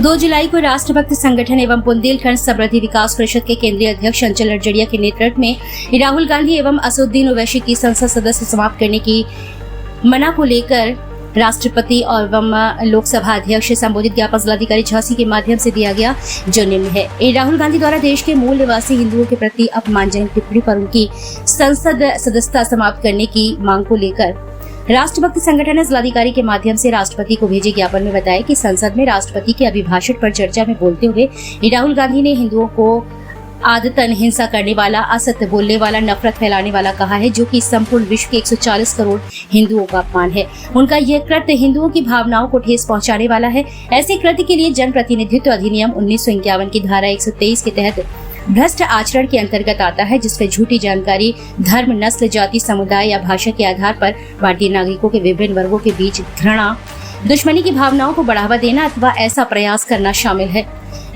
2 जुलाई को राष्ट्रभक्त संगठन एवं बुंदेलखंड समृद्धि विकास परिषद के केंद्रीय अध्यक्ष अंचल अड़जड़िया के नेतृत्व में राहुल गांधी एवं असदुद्दीन ओवैसी की संसद सदस्य समाप्त करने की मना को लेकर राष्ट्रपति एवं लोकसभा अध्यक्ष से संबोधित ज्ञापन जिलाधिकारी झांसी के माध्यम से दिया गया, जो निम्न है। राहुल गांधी द्वारा देश के मूल निवासी हिंदुओं के प्रति अपमानजनक टिप्पणी पर उनकी संसद सदस्यता समाप्त करने की मांग को लेकर राष्ट्रभक्त संगठन ने जिलाधिकारी के माध्यम से राष्ट्रपति को भेजे ज्ञापन में बताया कि संसद में राष्ट्रपति के अभिभाषण पर चर्चा में बोलते हुए राहुल गांधी ने हिंदुओं को आदतन हिंसा करने वाला, असत्य बोलने वाला, नफरत फैलाने वाला कहा है, जो कि संपूर्ण विश्व के 140 करोड़ हिंदुओं का अपमान है। उनका यह कृत्य हिंदुओं की भावनाओं को ठेस पहुंचाने वाला है। ऐसे कृत्य के लिए जनप्रतिनिधित्व अधिनियम 1951 की धारा 123 के तहत भ्रष्ट आचरण के अंतर्गत आता है, जिसमें झूठी जानकारी, धर्म, नस्ल, जाति, समुदाय या भाषा के आधार पर भारतीय नागरिकों के विभिन्न वर्गों के बीच घृणा, दुश्मनी की भावनाओं को बढ़ावा देना अथवा ऐसा प्रयास करना शामिल है।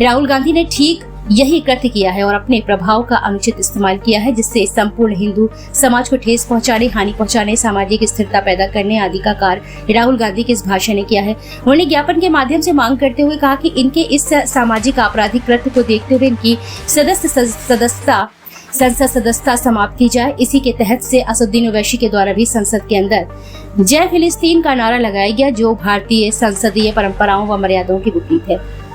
राहुल गांधी ने ठीक यही कृत्य किया है और अपने प्रभाव का अनुचित इस्तेमाल किया है, जिससे संपूर्ण हिंदू समाज को ठेस पहुंचाने, हानि पहुंचाने, सामाजिक स्थिरता पैदा करने आदि का कार्य राहुल गांधी के इस भाषण ने किया है। उन्होंने ज्ञापन के माध्यम से मांग करते हुए कहा कि इनके इस सामाजिक आपराधिक कृत्य को देखते हुए इनकी संसद सदस्यता समाप्त की जाए। इसी के तहत से असदुद्दीन ओवैसी के द्वारा भी संसद के अंदर जय फिलिस्तीन का नारा लगाया गया, जो भारतीय संसदीय परंपराओं व मर्यादाओं के विपरीत है।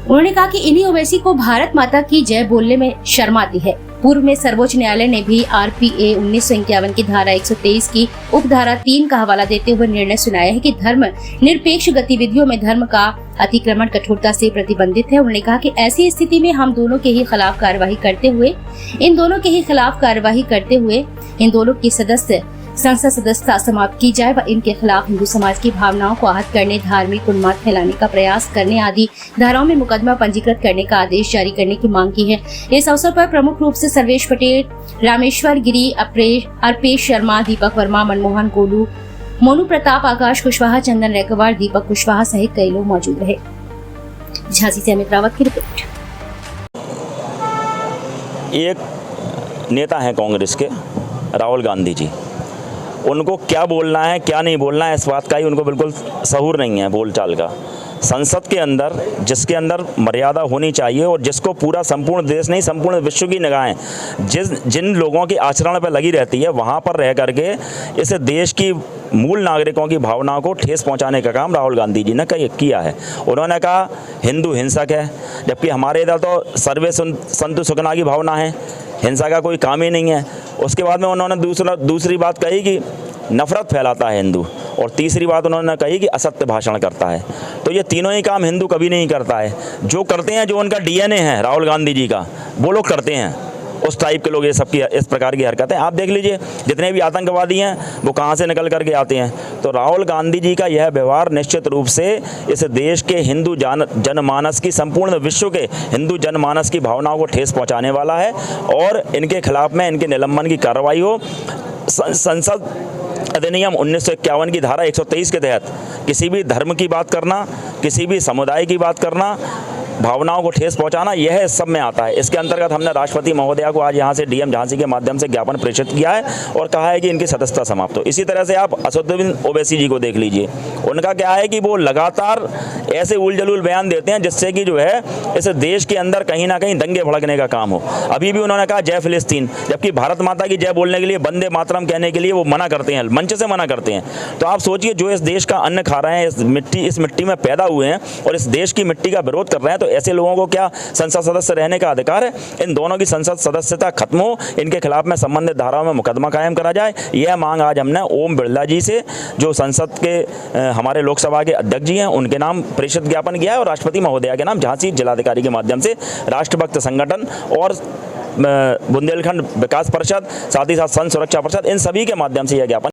उन्होंने कहा कि इन्हीं ओवैसी को भारत माता की जय बोलने में शर्म आती है। पूर्व में सर्वोच्च न्यायालय ने भी आरपीए 1951 की धारा 123 की उपधारा 3 का हवाला देते हुए निर्णय सुनाया है कि धर्म निरपेक्ष गतिविधियों में धर्म का अतिक्रमण कठोरता से प्रतिबंधित है। उन्होंने कहा कि ऐसी स्थिति में हम दोनों के ही खिलाफ कार्यवाही करते हुए इन दोनों की संसद सदस्यता समाप्त की जाए व इनके खिलाफ हिंदू समाज की भावनाओं को आहत करने, धार्मिक उन्माद फैलाने का प्रयास करने आदि धाराओं में मुकदमा पंजीकृत करने का आदेश जारी करने की मांग की है। इस अवसर पर प्रमुख रूप से सर्वेश पटेल, रामेश्वर गिरी, अर्पेश शर्मा, दीपक वर्मा, मनमोहन गोलू, मोनू प्रताप, आकाश कुशवाहा, चंदन रेकवार, दीपक कुशवाहा सहित कई लोग मौजूद रहे। झांसी से अमित रावत की रिपोर्ट। एक नेता है कांग्रेस के राहुल गांधी जी, उनको क्या बोलना है क्या नहीं बोलना है इस बात का ही उनको बिल्कुल सहूर नहीं है बोलचाल का। संसद के अंदर जिसके अंदर मर्यादा होनी चाहिए और जिसको पूरा संपूर्ण देश नहीं संपूर्ण विश्व की निगाहें जिन लोगों की आचरण पर लगी रहती है, वहाँ पर रह करके इस देश की मूल नागरिकों की भावनाओं को ठेस पहुँचाने का काम राहुल गांधी जी ने किया है। उन्होंने कहा हिंदू हिंसक है, जबकि हमारे इधर तो सर्वे संतु सुखना की भावना है, हिंसा का कोई काम ही नहीं है। उसके बाद में उन्होंने दूसरी बात कही कि नफरत फैलाता है हिंदू, और तीसरी बात उन्होंने कही कि असत्य भाषण करता है। तो ये तीनों ही काम हिंदू कभी नहीं करता है। जो करते हैं, जो उनका डीएनए है राहुल गांधी जी का, वो लोग करते हैं। उस टाइप के लोग ये सब की इस प्रकार की हरकतें आप देख लीजिए, जितने भी आतंकवादी हैं वो कहाँ से निकल करके आते हैं। तो राहुल गांधी जी का यह व्यवहार निश्चित रूप से इस देश के हिंदू जनमानस की, संपूर्ण विश्व के हिंदू जनमानस की भावनाओं को ठेस पहुँचाने वाला है, और इनके खिलाफ में इनके निलंबन की कार्रवाई हो। संसद अधिनियम 1951 की धारा 123 के तहत किसी भी धर्म की बात करना, किसी भी समुदाय की बात करना, भावनाओं को ठेस पहुंचाना, यह सब में आता है। इसके अंतर्गत हमने राष्ट्रपति महोदया को आज यहाँ से डीएम झांसी के माध्यम से ज्ञापन प्रेषित किया है और कहा है कि इनकी सदस्यता समाप्त हो। इसी तरह से आप असदुद्दीन ओवैसी जी को देख लीजिए, उनका क्या है कि वो लगातार ऐसे उलझुल बयान देते हैं जिससे कि जो है इस देश के अंदर कहीं ना कहीं दंगे भड़कने का काम हो। अभी भी उन्होंने कहा जय फिलिस्तीन, जबकि भारत माता की जय बोलने के लिए, वंदे मातरम कहने के लिए वो मना करते हैं, मंच से मना करते हैं। तो आप सोचिए, जो इस देश का अन्न खा रहे हैं, इस मिट्टी में पैदा हुए हैं और इस देश की मिट्टी का विरोध कर रहे हैं, तो ऐसे लोगों को क्या संसद सदस्य रहने का अधिकार है? इन दोनों की संसद सदस्यता खत्म हो, इनके खिलाफ में संबंधित धाराओं में मुकदमा कायम करा जाए। यह मांग आज हमने ओम बिरला जी से, जो संसद के हमारे लोकसभा के अध्यक्ष जी हैं, उनके नाम प्रेषित ज्ञापन किया है, और राष्ट्रपति महोदया के नाम झांसी जिलाधिकारी के माध्यम से राष्ट्रभक्त संगठन और बुंदेलखंड विकास परिषद, साथ ही साथ संघ सुरक्षा परिषद, इन सभी के माध्यम से यह ज्ञापन